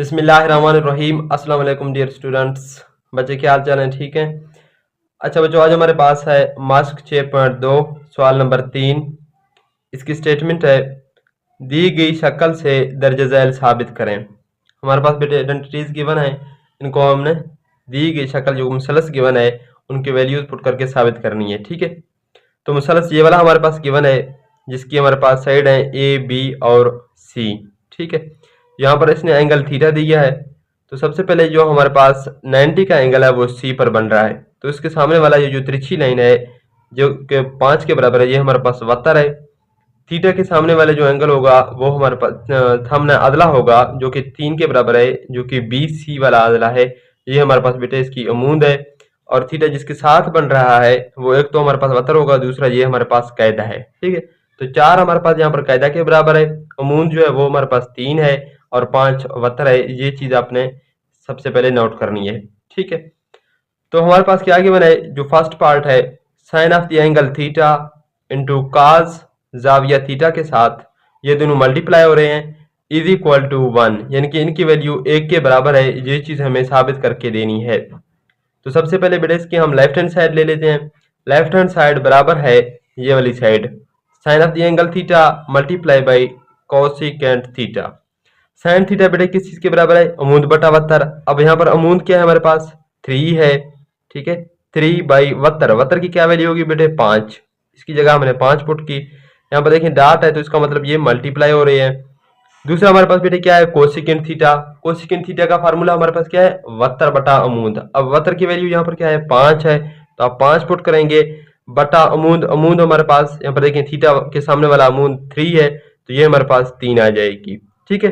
बिस्मिल्लाहिर्रहमानिर्रहीम। अस्सलाम वालेकुम डियर स्टूडेंट्स। बच्चे क्या हाल चाल हैं? ठीक है। अच्छा बच्चों, आज हमारे पास है मास्क 6.2 सवाल नंबर 3। इसकी स्टेटमेंट है दी गई शक्ल से दर्ज झैल साबित करें। हमारे पास बेटे आइडेंटिटीज गिवन है, इनको हमने दी गई शक्ल जो मुसलस गिवन है उनकी वैल्यूज पुट करके साबित करनी है। ठीक है, तो मुसलस ये वाला हमारे पास गिवन है जिसकी हमारे पास साइड है ए बी और सी। ठीक है, यहाँ पर इसने एंगल थीटा दिया है, तो सबसे पहले जो हमारे पास 90 का एंगल है वो सी पर बन रहा है। तो इसके सामने वाला ये जो तिरछी लाइन है जो कि 5 के बराबर है, ये हमारे पास 72 है। थीटा के सामने वाले जो एंगल होगा वो हमारे पास सामने अदला होगा जो कि 3 के बराबर है, जो कि बी सी वाला अदला है। ये हमारे पास बेटे इसकी अमूद है। और थीटा जिसके साथ बन रहा है वो एक तो हमारे पास 72 होगा, दूसरा ये हमारे पास कायदा है। ठीक है, तो 4 हमारे पास यहाँ पर कायदा के बराबर है, अमूद जो है वो हमारे पास 3 है और 5 72 है। ये चीज आपने सबसे पहले नोट करनी है। ठीक है, तो हमारे पास क्या गिवन है, जो फर्स्ट पार्ट है sine of the angle theta into cos जाविया थीटा के साथ ये दोनों मल्टीप्लाई हो रहे हैं इज इक्वल टू 1, यानी कि इनकी वैल्यू 1 के बराबर है। ये चीज हमें साबित करके देनी है। तो सबसे पहले बेटा इसकी हम लेफ्ट हैंड साइड ले लेते हैं। लेफ्ट हैंड साइड बराबर है ये वाली side sine of the angle theta multiply by cosecant theta. Sine theta बेटा किस चीज के बराबर है, अमूद बटा 72। अब यहाँ पर अमूद क्या है हमारे पास 3 है। ठीक है, 3 बाई 72, 72 की क्या वैल्यू होगी बेटे 5। इसकी जगह हमने 5 पुट की। यहाँ पर देखिए डाट है तो इसका मतलब ये मल्टीप्लाई हो रही है। दूसरा हमारे पास बेटे क्या है कोसिकेंट थीटा। कोसिकेंट थीटा का फार्मूला हमारे पास क्या है 72 बटा अमूद। अब 72 की वैल्यू यहाँ पर क्या है 5 है, तो आप 5 पुट करेंगे बटा अमूद। अमूद हमारे पास यहाँ पर देखिए थीटा के सामने वाला अमूद 3 है, तो ये हमारे पास 3 आ जाएगी। ठीक है,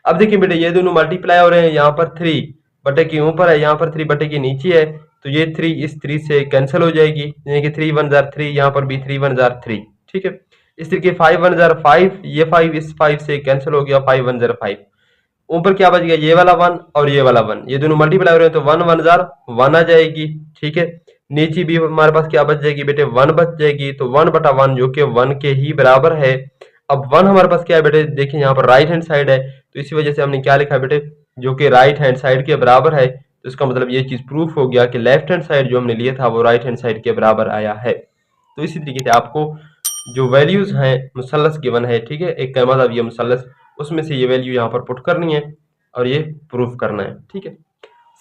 अब देखिए बेटे ये दोनों मल्टीप्लाई हो रहे हैं। यहाँ पर 3 बटे के ऊपर है, यहाँ पर 3 बटे के नीचे है, तो ये 3 इस 3 से कैंसिल हो जाएगी, यानी कि 3 1 जार 3, यहाँ पर भी 3 1 जार 3। ठीक है, इस तरीके 5 1 जार 5, ये 5 इस 5 से कैंसिल हो गया, 5 1 जार 5। ऊपर क्या बच गया ये वाला 1 और ये वाला 1, ये दोनों मल्टीप्लाई हो रहे हैं तो 1 1 जार 1 आ जाएगी। ठीक है, नीचे भी हमारे पास क्या बच जाएगी बेटे 1 बच जाएगी, तो 1 बटा 1 जो कि 1 के ही बराबर है। अब 1 हमारे पास क्या है बेटे, देखिए यहाँ पर राइट हैंड साइड है, तो इसी वजह से हमने क्या लिखा है बेटे जो कि राइट हैंड साइड के बराबर है। तो इसका मतलब ये चीज प्रूफ हो गया कि लेफ्ट हैंड साइड जो हमने लिया था वो राइट हैंड साइड के बराबर आया है। तो इसी तरीके से आपको जो वैल्यूज हैं मुसल्लस गिवन है, ठीक है, एक का मतलब ये मुसल्लस, उसमें से ये वैल्यू यहाँ पर पुट करनी है और ये प्रूफ करना है। ठीक है,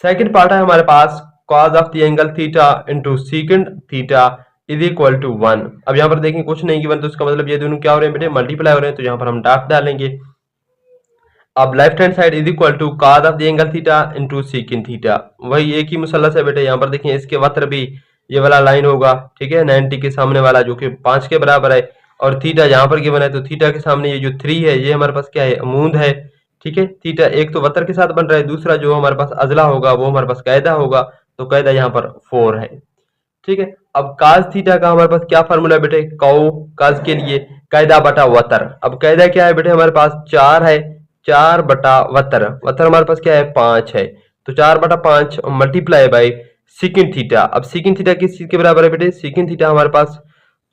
सेकंड पार्ट है हमारे पास cos of the angle theta into secant theta is equal to 1। अब यहाँ पर देखें कुछ नहीं गिवन, तो इसका मतलब ये दोनों क्या हो रहे हैं बेटे मल्टीप्लाई हो रहे हैं, तो यहाँ पर हम डॉट डालेंगे। अब left hand side is equal to cos of the angle theta into secant theta, वही एक ही मुसल्लस है बेटे। यहाँ पर देखिए इसके वत्र भी ये वाला लाइन होगा, ठीक है, 90 के सामने वाला जो कि 5 के बराबर है, और थीटा यहाँ पर गिवन है, तो थीटा के सामने ये जो 3 है ये हमारे पास क्या है अमूद है। ठीक है, थीटा एक तो वत्र के साथ बन रहा है, दूसरा जो हमारे पास अजला होगा वो हमारे पास कायदा होगा, तो कायदा यहाँ पर 4 है। ठीक है, अब काज थीटा का हमारे पास क्या फार्मूला है बेटे, कौ काज के लिए कायदा बटा वतर। अब कायदा क्या है बेटे हमारे पास 4 है, 4 बटा वतर, वतर हमारे पास क्या है 5 है, तो 4 बटा 5 मल्टीप्लाई बाई सीकेंट थीटा। अब सीकेंट थीटा किस चीज के बराबर है बेटे, सीकेंट थीटा हमारे पास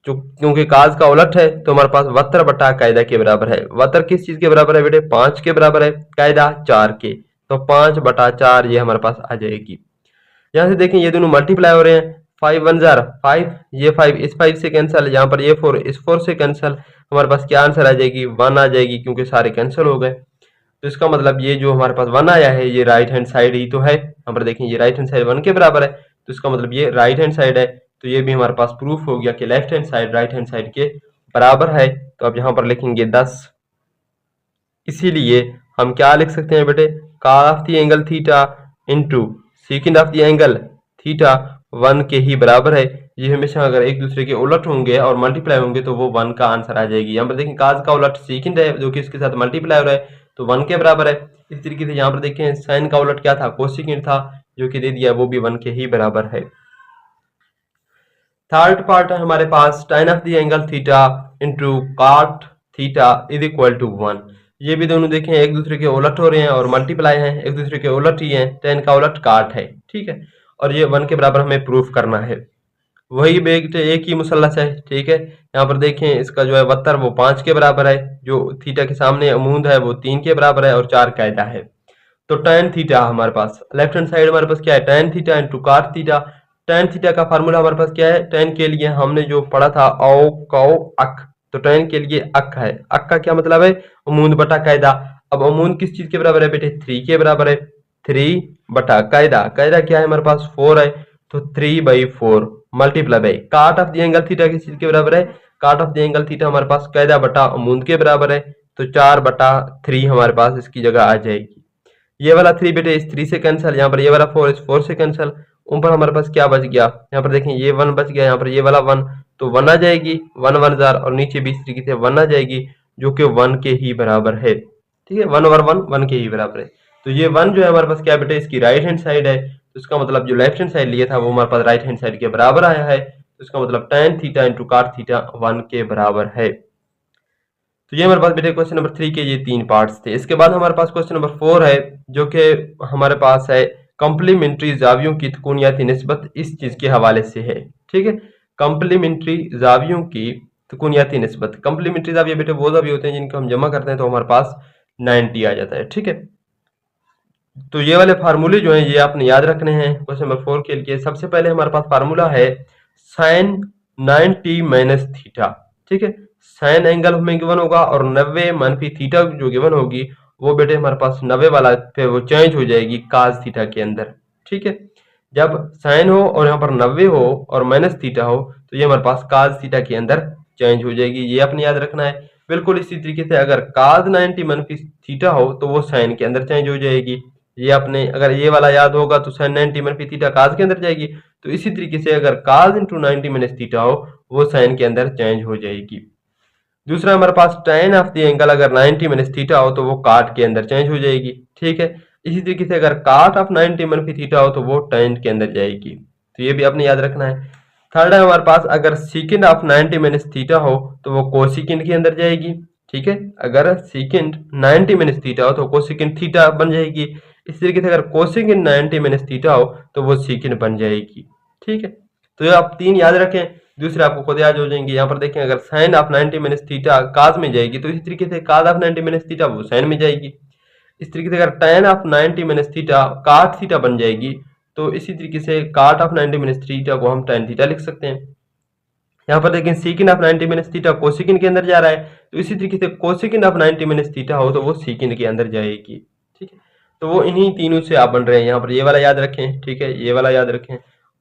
जो क्योंकि काज का उलट है तो हमारे पास वतर बटा कायदा के बराबर है। वतर किस चीज के बराबर है बेटे 5 के बराबर है, कायदा 4 के, तो 5 बटा 4 ये हमारे पास आ जाएगी। यहाँ से देखें ये दोनों मल्टीप्लाई हो रहे हैं, 5 1 जार 5, ये 5 इस 5 से कैंसिल, यहाँ पर ये 4 इस 4 से कैंसिल, हमारे पास क्या आंसर आ जाएगी 1 आ जाएगी, क्योंकि सारे कैंसिल हो गए। तो इसका मतलब ये जो हमारे पास 1 आया है ये राइट हैंड साइड ही तो है। यहाँ पर देखें ये राइट हैंड साइड 1 के बराबर है, तो इसका मतलब ये राइट हैंड साइड है, तो ये भी हमारे पास प्रूफ हो गया कि left hand side right hand side के बराबर है। तो अब यहाँ पर लिखेंगे 10, इसीलिए हम क्या लिख सकते हैं बेटे cos of the angle theta into second of the angle theta 1 के ही बराबर है। ये हमेशा अगर एक दूसरे के उलट होंगे और मल्टीप्लाई होंगे तो वो 1 का आंसर आ जाएगी। यहाँ पर देखें cos का उलट सेकंड है जो कि इसके साथ मल्टीप्लाई हो रहा है, तो 1 के बराबर है। इस तरीके से यहाँ पर देखें साइन का उलट क्या था कोसेकेंट था, जो कि दे दिया वो भी 1 के ही बराबर है। थर्ड पार्ट है हमारे पास tan of the angle theta into cot theta is equal to 1। ये भी दोनों देखें एक दूसरे के उलट हो रहे हैं और मल्टीप्लाई हैं, एक दूसरे के उलट ही हैं, tan का उलट cot है। ठीक है, और ये 1 के बराबर हमें प्रूफ करना है। वही बेटे एक ही मुसल्लस है। ठीक है, यहाँ पर देखें इसका जो है वत्तर वो 5 के बराबर है, जो थीटा के सामने अमूद है वो 3 के बराबर है और 4 कायदा है। तो tan थीटा हमारे पास लेफ्ट हैंड साइड हमारे पास क्या है, tan theta into cot theta. tan theta का फार्मूला हमारे पास क्या है, tan के लिए हमने जो पढ़ा था औ कौ अक, तो tan के लिए अक है। अक का क्या मतलब है, अमूद बटा कायदा। अब अमूद किस चीज के बराबर है बेटे, 3 के बराबर है। 3 बटा कायदा, कायदा क्या है हमारे पास 4 है, तो 3/4 मल्टीप्लाई बाई काट ऑफ द एंगल थीटा किस चीज के बराबर है, काट ऑफ द एंगल थीटा हमारे पास कायदा बटा अमूद के बराबर है, तो 4/3 हमारे पास इसकी जगह आ जाएगी। ये वाला 3 बेटे इस 3 से कैंसिल, यहाँ पर ये वाला 4 इस 4 से कैंसिल, ऊपर हमारे पास क्या बच गया, यहाँ पर देखें ये 1 बच गया, यहाँ पर ये वाला 1, तो 1 आ जाएगी, 1 1 जार, और नीचे भी इस तरीके से 1 आ जाएगी जो कि 1 के ही बराबर है। ठीक है, 1 और 1 1 के ही बराबर है। तो ये 1 जो है हमारे पास क्या बेटे, इसकी राइट हैंड साइड है, तो इसका मतलब जो लेफ्ट हैंड साइड लिया था वो हमारे पास राइट हैंड साइड के बराबर आया है, तो इसका मतलब tan theta into cot theta 1 के बराबर है। तो ये हमारे पास बेटे क्वेश्चन नंबर 3 के ये 3 पार्ट्स थे। इसके बाद हमारे पास क्वेश्चन नंबर 4 है, जो कि हमारे पास है कंप्लीमेंट्री जावियों की तुकुनियाती निस्बत इस चीज के हवाले से है। ठीक है, कंप्लीमेंट्री जावियों की तुकुनियाती निस्बत। कंप्लीमेंट्री जाविये बेटे वो जाविये होते हैं जिनको हम जमा करते हैं तो हमारे पास 90 आ जाता है। ठीक है, तो ये वाले फार्मूले जो हैं ये आपने याद रखने हैं क्वेश्चन नंबर 4 के लिए। सबसे पहले हमारे पास फार्मूला है साइन 90 माइनस थीटा। ठीक है, साइन एंगल हमें गिवन होगा और 90 मनफी थीटा जो गिवन होगी वो बेटे हमारे पास 90 वाला पे वो चेंज हो जाएगी काज थीटा के अंदर। ठीक है, जब साइन हो और यहाँ पर 90 हो और माइनस थीटा हो तो ये हमारे पास काज थीटा के अंदर चेंज हो जाएगी, ये अपने याद रखना है। बिल्कुल इसी तरीके से अगर काज 90 मनफी थीटा हो तो वो साइन के अंदर चेंज हो जाएगी। ये अपने अगर ये वाला याद होगा तो साइन 90 मनफी थीटा काज के अंदर जाएगी, तो इसी तरीके से अगर काज इंटू 90 माइनस थीटा हो वो साइन के अंदर चेंज हो जाएगी। दूसरा हमारे पास tan ऑफ द एंगल अगर 90 माइनस थीटा हो तो वो काट के अंदर चेंज हो जाएगी। ठीक है, इसी तरीके से अगर काट ऑफ 90 मनफी थीटा हो तो वो tan के अंदर जाएगी, तो ये भी आपने याद रखना है। थर्ड है हमारे पास अगर सीकेंड ऑफ 90 माइनस थीटा हो तो वो कोसिकेंड के अंदर जाएगी। ठीक है, अगर सीकेंड 90 माइनस थीटा हो तो कोसिकेंड थीटा बन जाएगी। इस तरीके से अगर कोसिकेंड 90 माइनस थीटा हो तो वो सीकेंड बन जाएगी। ठीक है, तो ये आप 3 याद रखें, दूसरे आपको खुद याद हो जाएंगे। यहाँ पर देखें अगर साइन ऑफ 90 माइनस थीटा काज में जाएगी तो इसी तरीके से काज ऑफ 90 माइनस थीटा वो साइन में जाएगी। इस तरीके से अगर tan ऑफ 90 माइनस थीटा काट थीटा बन जाएगी तो इसी तरीके से काट ऑफ 90 माइनस थीटा को हम tan थीटा लिख सकते हैं। यहाँ पर देखें सीकिन ऑफ 90 माइनस थीटा कोसिकिन के अंदर जा रहा है, तो इसी तरीके से कोसिकिन ऑफ 90 माइनस थीटा हो तो वो सीकिन के अंदर जाएगी। ठीक है, तो वो इन्हीं तीनों से आप बन रहे हैं। यहाँ पर ये वाला याद रखें, ठीक है, ये वाला याद रखें,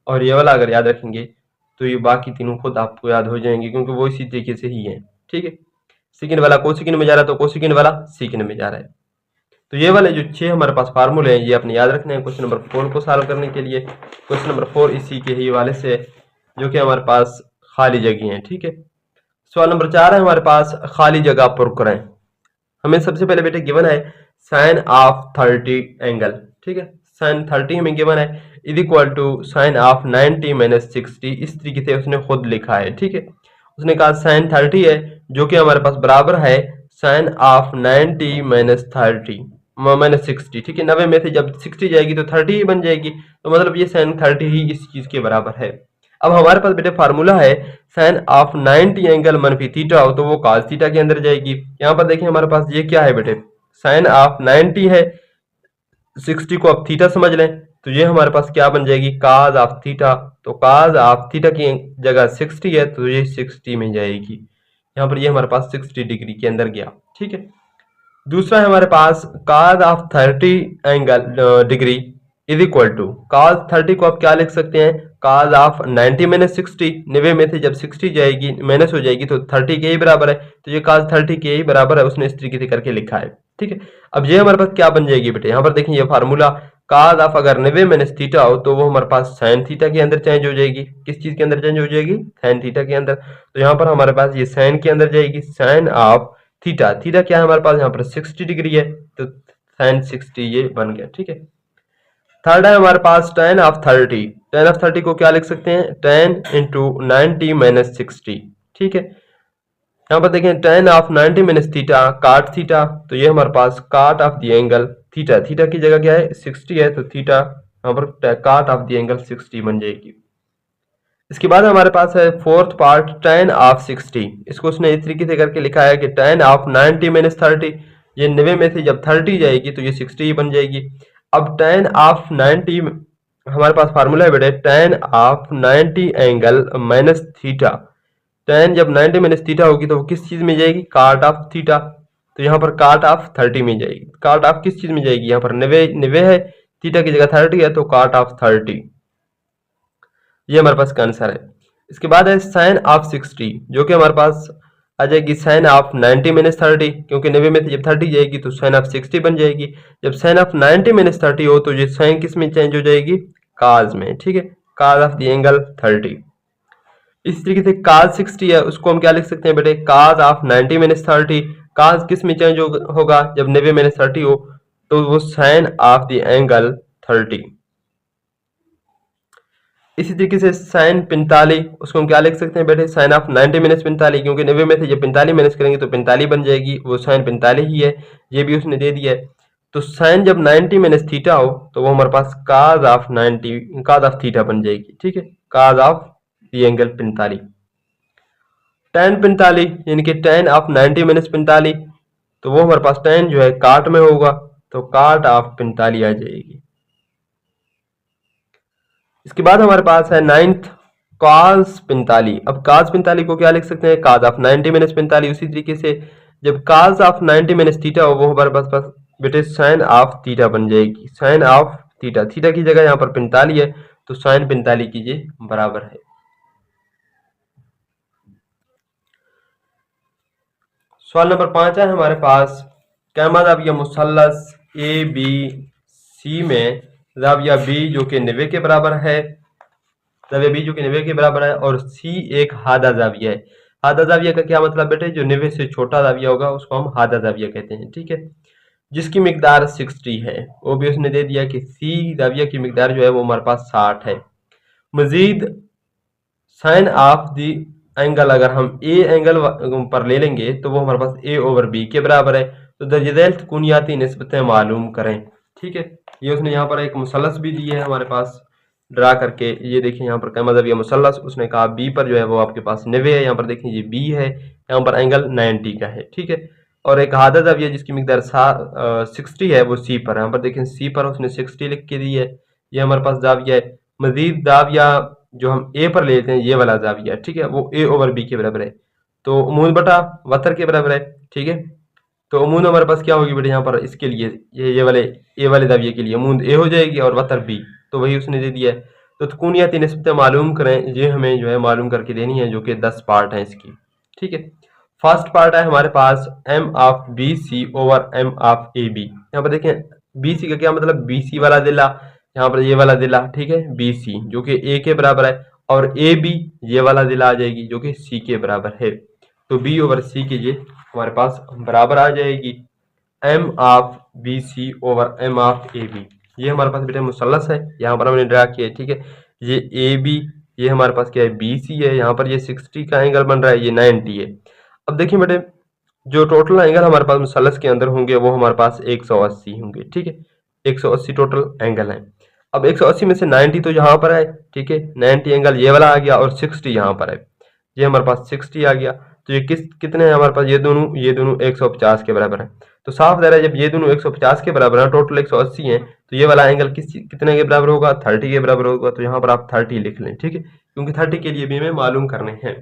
और ये वाला अगर याद रखेंगे तो ये बाकी तीनों खुद आपको याद हो जाएंगे क्योंकि वो इसी तरीके से ही है। ठीक है, सीकिन वाला कोसिकिन में जा रहा है तो कोसिकिन वाला सीकिन में जा रहा है। तो ये वाले जो 6 हमारे पास फार्मूले हैं ये अपने याद रखने हैं क्वेश्चन नंबर 4 को सॉल्व करने के लिए। क्वेश्चन नंबर 4 इसी के ही वाले से जो कि हमारे पास खाली जगह हैं। ठीक है, सवाल नंबर 4 है हमारे पास खाली जगह पुर करें। हमें सबसे पहले बेटे गिवन है साइन ऑफ 30 एंगल। ठीक है, साइन 30 हमें गिवन है is equal to sine of 90 minus 60, इस तरीके से उसने खुद लिखा है। ठीक है, उसने कहा साइन 30 है जो कि हमारे पास बराबर है साइन ऑफ 90 माइनस 30 माइनस 60। ठीक है, 90 में से जब 60 जाएगी तो 30 ही बन जाएगी, तो मतलब ये साइन 30 ही इस चीज के बराबर है। अब हमारे पास बेटे फार्मूला है साइन ऑफ 90 एंगल मनफी थीटा हो तो वो काज थीटा के अंदर जाएगी। यहाँ पर देखिए हमारे पास ये क्या है बेटे, साइन ऑफ 90 है, 60 को आप थीटा समझ लें तो ये हमारे पास क्या बन जाएगी काज ऑफ थीटा, तो काज ऑफ थीटा की जगह 60 है तो ये 60 में जाएगी। यहाँ पर ये हमारे पास 60 डिग्री के अंदर गया। ठीक है, दूसरा है हमारे पास cos of 30 angle degree is equal to cos 30 को आप क्या लिख सकते हैं काज ऑफ 90 माइनस 60, 90 में से जब 60 जाएगी माइनस हो जाएगी तो 30 के ही बराबर है, तो ये काज 30 के ही बराबर है, उसने इस तरीके से करके लिखा है। ठीक है, अब ये हमारे पास क्या बन जाएगी बेटे, यहाँ पर देखिए ये फार्मूला काज ऑफ अगर 90 माइनस थीटा हो तो वो हमारे पास साइन थीटा के अंदर चेंज हो जाएगी। किस चीज के अंदर चेंज हो जाएगी, साइन थीटा के अंदर। तो यहाँ पर हमारे पास ये साइन के अंदर जाएगी, साइन ऑफ थीटा, थीटा क्या है हमारे पास यहाँ पर 60 डिग्री है तो साइन 60 ये बन गया। ठीक है, थर्ड है हमारे पास tan ऑफ 30, tan ऑफ 30 को क्या लिख सकते हैं tan इंटू 90 माइनस 60। ठीक है, यहाँ पर देखें tan ऑफ 90 माइनस थीटा काट थीटा, तो ये हमारे पास काट of the angle theta, theta की जगह क्या है 60 है तो थीटा यहाँ पर काट ऑफ द एंगल 60 बन जाएगी। इसके बाद हमारे पास है फोर्थ पार्ट tan ऑफ 60, इसको उसने इस तरीके से करके लिखा है कि tan ऑफ 90 माइनस 30, ये 90 में से जब 30 जाएगी तो ये 60 ही बन जाएगी। अब tan ऑफ 90 हमारे पास फार्मूला है बेटे, tan of 90 angle minus theta. tan जब 90 माइनस थीटा होगी तो वो किस चीज में जाएगी, काट ऑफ थीटा। तो यहाँ पर काट ऑफ 30 में जाएगी। काट ऑफ किस चीज में जाएगी, यहाँ पर 90 है, थीटा की जगह 30 है, तो काट ऑफ 30। ये हमारे पास का आंसर है। इसके बाद है साइन ऑफ 60, जो कि हमारे पास आ जाएगी साइन ऑफ 90 माइनस 30, क्योंकि 90 में से जब 30 जाएगी तो साइन ऑफ 60 बन जाएगी। जब साइन ऑफ 90 माइनस 30 हो तो ये साइन किस में चेंज हो जाएगी, काज में। ठीक है, काज ऑफ द एंगल 30। इस तरीके से काज 60 है, उसको हम क्या लिख सकते हैं बेटे, काज ऑफ 90 माइनस 30। काज किस में चेंज होगा, जब 90 माइनस 30 हो, तो वो साइन ऑफ द एंगल 30। इसी तरीके से साइन 45, उसको हम क्या लिख सकते हैं बेटे, साइन ऑफ 90 माइनस 45, क्योंकि 90 में से जब 45 माइनस करेंगे तो 45 बन जाएगी, वो साइन 45 ही है, ये भी उसने दे दिया है। तो साइन जब 90 माइनस थीटा हो तो वो हमारे पास cos of 90 cause of theta बन जाएगी। ठीक है, cause of the angle 45। tan 45 यानी कि tan ऑफ 90 माइनस 45, तो वो हमारे पास tan जो है काट में होगा, तो काट ऑफ 45 आ जाएगी। इसके बाद हमारे पास है 9th cos 45। अब cos 45 को क्या लिख सकते हैं, cos ऑफ 90 माइनस 45। उसी तरीके से जब cos ऑफ 90 माइनस थीटा हो, वो हमारे पास बेटे साइन ऑफ थीटा बन जाएगी। साइन ऑफ थीटा, थीटा की जगह यहाँ पर 45 है, तो साइन 45 कीजिए बराबर है। सवाल नंबर 5 है हमारे पास, कैमा जाविया मुसल्लस ए बी सी में जाविया बी जो कि 90 के बराबर है, जाविया बी जो कि 90 के बराबर है, और सी एक हादा जाविया है। हादा जाविया का क्या मतलब बेटे, जो 90 से छोटा जाविया होगा उसको हम हादा जाविया कहते हैं। ठीक है, जिसकी मिकदार 60 है, वो भी उसने दे दिया कि सी जाविया की मिकदार जो है वो हमारे पास 60 है। मजीद साइन ऑफ दी एंगल अगर हम ए एंगल पर ले लेंगे तो वो हमारे पास ए ओवर बी के बराबर है। तो दर्ज कुनियाती निस्बतें मालूम करें। ठीक है, ये उसने यहाँ पर एक मुसल्लस भी दी है हमारे पास ड्रा करके। ये देखिए यहाँ पर क्या मतलब, ये मुसल्लस उसने कहा बी पर जो है वो आपके पास 90 है, यहाँ पर देखिए ये बी है, यहाँ पर एंगल 90 का है। ठीक है, और एक हादा जाविया जिसकी मिकदार 60 है वो सी पर है। यहाँ पर देखें सी पर उसने 60 लिख के दी है, ये हमारे पास जाविया है। मजीद जाविया जो हम ए पर लेते हैं, ये वाला जाविया, ठीक है, वो ए ओवर बी के बराबर है, तो उमूद बटा वतर के बराबर है। ठीक है, तो उमूद हमारे पास क्या होगी बेटे, यहाँ पर इसके लिए ये वाले ए वाले जाविये के लिए उमूद ए हो जाएगी और वतर बी, तो वही उसने दे दिया है। तो कुनियाती निस्बतें मालूम करें, ये हमें जो है मालूम करके देनी है, जो कि 10 पार्ट है इसकी। ठीक है, फर्स्ट पार्ट है हमारे पास M of B C over M of A B. यहाँ पर देखें बी सी का क्या मतलब, बी सी वाला दिला, यहाँ पर ये वाला दिला, ठीक है, बी सी जो कि ए के बराबर है, और ए बी ये वाला दिला आ जाएगी जो कि सी के बराबर है। तो बी ओवर सी कीजिए, हमारे पास बराबर आ जाएगी M of B C over M of A B. ये हमारे पास बेटा मुसल्लस है, यहाँ पर हमने ड्रा किया है। ठीक है, ये ए बी, ये हमारे पास क्या है, बी सी है, यहाँ पर ये 60 का एंगल बन रहा है, ये 90 है। अब देखिए बेटे, जो टोटल एंगल हमारे पास मुसल्लस के अंदर होंगे वो हमारे पास 180 होंगे। ठीक है, 180 टोटल एंगल है। अब 180 में से 90 तो यहाँ पर है, ठीक है, 90 एंगल ये वाला आ गया, और 60 यहाँ पर है, ये हमारे पास 60 आ गया। तो ये कितने हैं हमारे पास, ये दोनों 150 के बराबर है। तो साफ ज़ाहिर है जब ये दोनों 150 के बराबर है, टोटल 180 है, तो ये वाला एंगल कितने के बराबर होगा, 30 के बराबर होगा। तो यहाँ पर आप 30 लिख लें। ठीक है, क्योंकि 30 के लिए भी हमें मालूम करने हैं।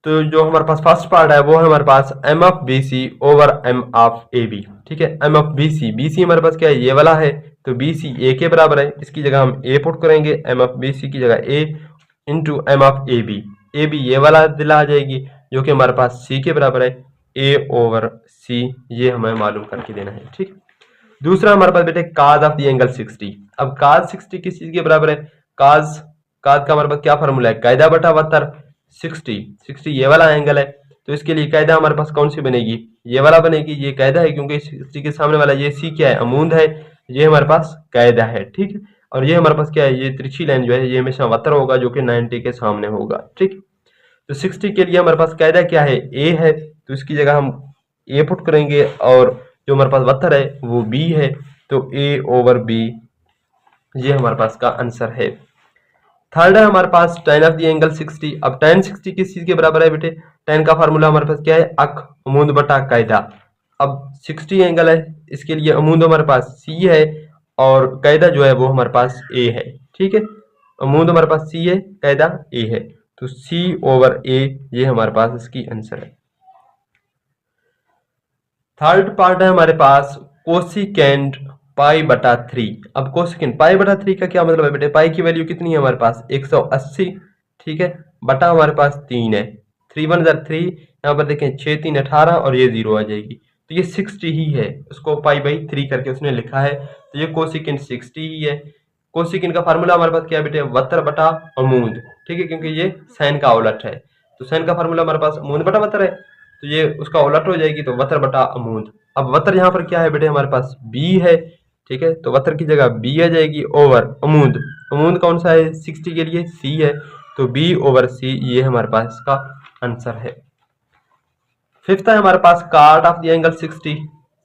तो जो हमारे पास फर्स्ट पार्ट है वो है हमारे पास M of B C over M of A B. ठीक है, एम ऑफ बी सी हमारे पास क्या है, ये वाला है, तो बी सी ए के बराबर है, इसकी जगह हम ए पुट करेंगे, एम ऑफ बी सी की जगह A into M of A B ये वाला दिला आ जाएगी जो कि हमारे पास सी के बराबर है, ए ओवर सी, ये हमें मालूम करके देना है। ठीक, दूसरा हमारे पास बेटे काज ऑफ द एंगल 60। अब काज 60 किस चीज के बराबर है, काज का हमारे पास क्या फॉर्मूला है, कायदा बटा वतर 60 ये वाला एंगल है, तो इसके लिए कायदा हमारे पास कौन सी बनेगी, ये वाला बनेगी, ये कायदा है, क्योंकि 60 के सामने वाला ये सी क्या है, अमूद है, ये हमारे पास कायदा है। ठीक है, और ये हमारे पास क्या है, ये तिरछी लाइन जो है ये हमेशा वतर होगा जो कि 90 के सामने होगा। ठीक, तो 60 के लिए हमारे पास कायदा क्या है, ए है, तो इसकी जगह हम ए पुट करेंगे, और जो हमारे पास वतर है वो बी है, तो ए ओवर बी, ये हमारे पास का आंसर है। थर्ड है हमारे पास tan ऑफ द एंगल 60। अब tan 60 किस चीज के बराबर है बेटे? tan का फार्मूला हमारे पास क्या है? अक अमूद बटा कायदा। अब 60 एंगल है, इसके लिए अमूद हमारे पास c है और कायदा जो है वो हमारे पास a है। ठीक है, अमूद हमारे पास c है, कायदा a है, तो c ओवर a ये हमारे पास इसकी आंसर है। थर्ड पार्ट है हमारे पास कोसिकेंड पाई बटा 3। अब कोसिकेंड पाई बटा 3 का क्या मतलब है बेटे? पाई की वैल्यू कितनी है हमारे पास? 180। ठीक है, बटा हमारे पास 3 है, 3 1 3, यहाँ पर देखें 6 3 18 और ये 0 आ जाएगी, तो ये 60 ही है, उसको पाई बाई 3 करके उसने लिखा है, तो ये कोसिकेंड 60 ही है। कोसिकेंड का फार्मूला हमारे पास क्या है बेटे? वतर बटा अमूद। ठीक है, क्योंकि ये साइन का उलट है, तो साइन का फार्मूला हमारे पास अमूद बटा वतर है, तो ये उसका उलट हो जाएगी, तो वतर बटा अमूद। अब वतर यहाँ पर क्या है बेटे? हमारे पास b है। ठीक है, तो वतर की जगह b आ जाएगी ओवर अमूद। अमूद कौन सा है? 60 के लिए c है, तो b ओवर c ये हमारे पास इसका आंसर है। फिफ्थ है हमारे पास काट ऑफ द एंगल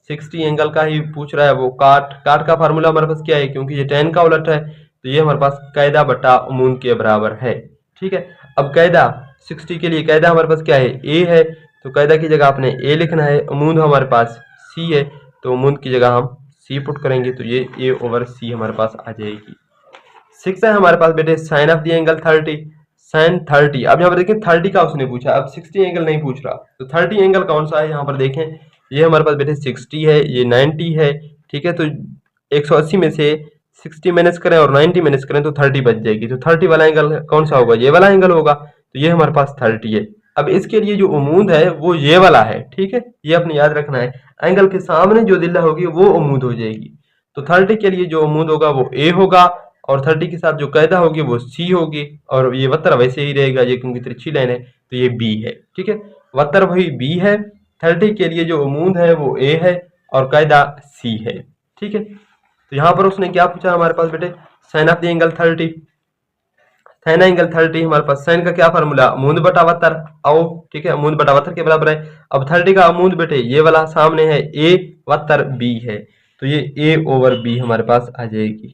60 एंगल का ही पूछ रहा है वो। काट का फार्मूला हमारे पास क्या है? क्योंकि ये tan का उलट है, तो ये हमारे पास कायदा बटा अमूद के बराबर है। ठीक है, अब कायदा 60 के लिए कायदा हमारे पास क्या है? a है, तो कायदा की जगह आपने a लिखना है। अमूद हमारे पास c है, तो अमूद की जगह हम c पुट करेंगे, तो ये a ओवर c हमारे पास आ जाएगी। सिक्स है हमारे पास बेटे sine of the angle 30। Sine 30, अब यहाँ पर देखें 30 का उसने पूछा, अब 60 एंगल नहीं पूछ रहा, तो 30 एंगल कौन सा है? यहाँ पर देखें, ये हमारे पास बेटे 60 है, ये 90 है। ठीक है, तो 180 में से 60 माइनस करें और 90 माइनस करें तो 30 बच जाएगी, तो 30 वाला एंगल कौन सा होगा? ये वाला एंगल होगा, तो ये हमारे पास 30 है। अब इसके लिए जो उमूद है वो ये वाला है। ठीक है, ये अपने याद रखना है, एंगल के सामने जो दिल्ला होगी वो उमूद हो जाएगी, तो 30 के लिए जो उमूद होगा वो a होगा, और 30 के साथ जो कायदा होगी वो c होगी, और ये वतर वैसे ही रहेगा, ये क्योंकि तिरछी लाइन है, तो ये b है। ठीक है, वतर वही b है, 30 के लिए जो उमूद है वो a है और कायदा c है। ठीक है, तो यहाँ पर उसने क्या पूछा हमारे पास बेटे? Sine of the angle 30। Sine angle 30 हमारे पास साइन का क्या फार्मूला? अमूद बटा वतर आओ। ठीक है, अमूद बटा वतर के बराबर है। अब 30 का अमूद बेटे ये वाला सामने है, a वतर b है, तो ये a ओवर b हमारे पास आ जाएगी।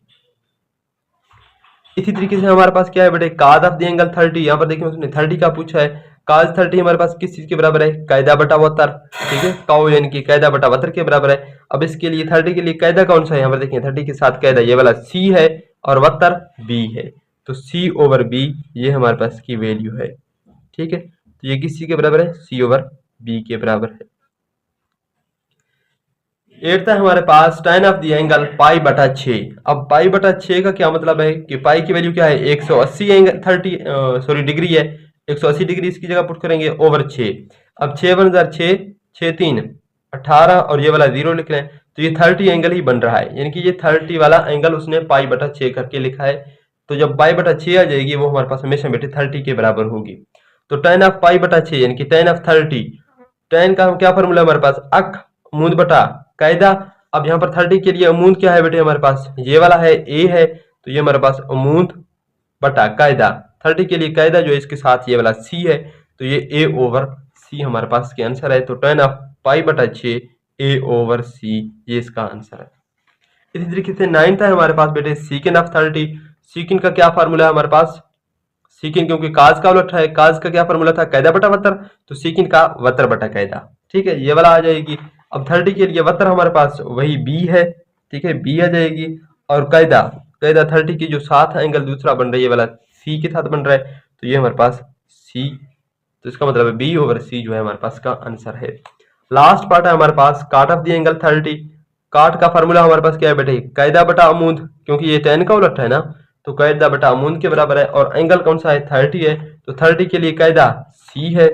इसी तरीके से हमारे पास क्या है बेटे? Cause of the angle 30। यहाँ पर देखिए उसने 30 का पूछा है, काज 30 हमारे पास किस चीज के बराबर है? कायदा बटा वतर। ठीक है, काउ यानी कि कायदा बटा वतर के बराबर है। अब इसके लिए 30 के लिए कायदा कौन सा है? यहाँ पर देखिए 30 के साथ कायदा ये वाला c है और वतर b है, तो c ओवर b ये हमारे पास की वैल्यू है। ठीक है, तो ये किस चीज के बराबर है? c ओवर b के बराबर है। एट्थ है हमारे पास tan of the angle pi बटा 6। अब पाई बटा 6 का क्या मतलब है कि पाई की वैल्यू क्या है? 180 एंगल 30 डिग्री है, 180 डिग्री इसकी जगह पुट करेंगे ओवर 6। अब 6 1 6, 6 3 18 और ये वाला 0 लिख रहे हैं, तो ये 30 एंगल ही बन रहा है, यानी कि ये 30 वाला एंगल उसने पाई बटा 6 करके लिखा है। तो जब पाई बटा 6 आ जाएगी वो हमारे पास हमेशा बेटे 30 के बराबर होगी। तो tan ऑफ पाई बटा 6 यानी कि tan ऑफ 30, tan का क्या फॉर्मूला हमारे पास? अक अमूद बटा कायदा। अब यहाँ पर 30 के लिए अमूद क्या है बेटे हमारे पास? ये वाला है a है, तो ये हमारे पास अमूद बटा कायदा। 30 के लिए कायदा जो है इसके साथ ये वाला c है, तो ये a ओवर c हमारे पास के आंसर है। तो tan ऑफ पाई बटा 6 a ओवर c ये इसका आंसर है। इसी तरीके से 9th है हमारे पास बेटे सीकेंड ऑफ 30। सीकेंड का क्या फार्मूला है हमारे पास? सीकेंड क्योंकि काज का उलट है, काज का क्या फार्मूला था? कायदा बटा वतर, तो सीकेंड का वतर बटा कायदा। ठीक है, ये वाला आ जाएगी। अब 30 के लिए वतर हमारे पास वही b है। ठीक है, b आ जाएगी, और कायदा कायदा 30 की जो साथ एंगल दूसरा बन रहा है ये वाला c के साथ बन रहा है, तो ये हमारे पास c, तो इसका मतलब है b ओवर c जो है हमारे पास का आंसर है। लास्ट पार्ट है हमारे पास काट ऑफ द एंगल 30। काट का फार्मूला हमारे पास क्या है बेटे? कायदा बटा अमूद, क्योंकि ये tan का उलट है ना, तो कायदा बटा अमूद के बराबर है, और एंगल कौन सा है? 30 है, तो 30 के लिए कायदा c है,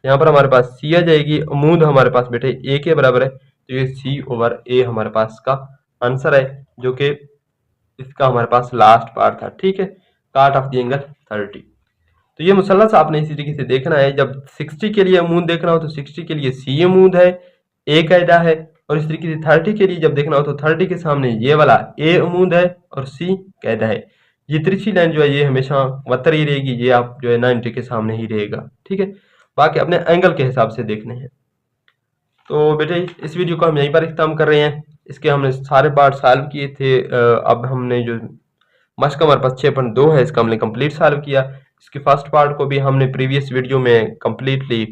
यहाँ पर हमारे पास c आ जाएगी। अमूद हमारे पास बेटे a के बराबर है, तो ये c ओवर a हमारे पास का आंसर है, जो कि इसका हमारे पास लास्ट पार्ट था। ठीक है, काट ऑफ द एंगल 30। तो ये मुसल्लस आपने इसी तरीके से देखना है, जब 60 के लिए अमूद देखना हो तो 60 के लिए c अमूद है, a कायदा है, और इस तरीके से 30 के लिए जब देखना हो तो 30 के सामने ये वाला a अमूद है और c कायदा है। ये तिरछी लाइन जो है ये हमेशा वतर ही रहेगी, ये आप जो है 90 के सामने ही रहेगा। ठीक है, बाकी अपने एंगल के हिसाब से देखने हैं। तो बेटे इस वीडियो को हम यहीं पर इख्तिताम कर रहे हैं। इसके हमने सारे पार्ट सॉल्व किए थे। अब हमने जो मास्क का हमारे पास 6.2 है, इसका हमने कंप्लीट सॉल्व किया। इसकी फर्स्ट पार्ट को भी हमने प्रीवियस वीडियो में कंप्लीटली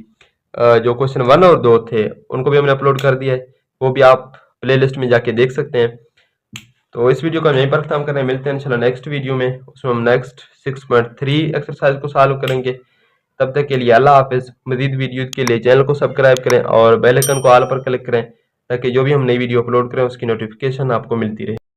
जो क्वेश्चन 1 और 2 थे उनको भी हमने अपलोड कर दिया है, वो भी आप प्लेलिस्ट में जाके देख सकते हैं। तो इस वीडियो का यहीं पर खत्म करें, मिलते हैं इंशाल्लाह नेक्स्ट वीडियो में, उसमें हम नेक्स्ट 6.3 एक्सरसाइज को सॉल्व करेंगे। तब तक के लिए अल्लाह हाफिज़। मजीद वीडियो के लिए चैनल को सब्सक्राइब करें और बेल आइकन को ऑल पर क्लिक करें ताकि जो भी हम नई वीडियो अपलोड करें उसकी नोटिफिकेशन आपको मिलती रहे।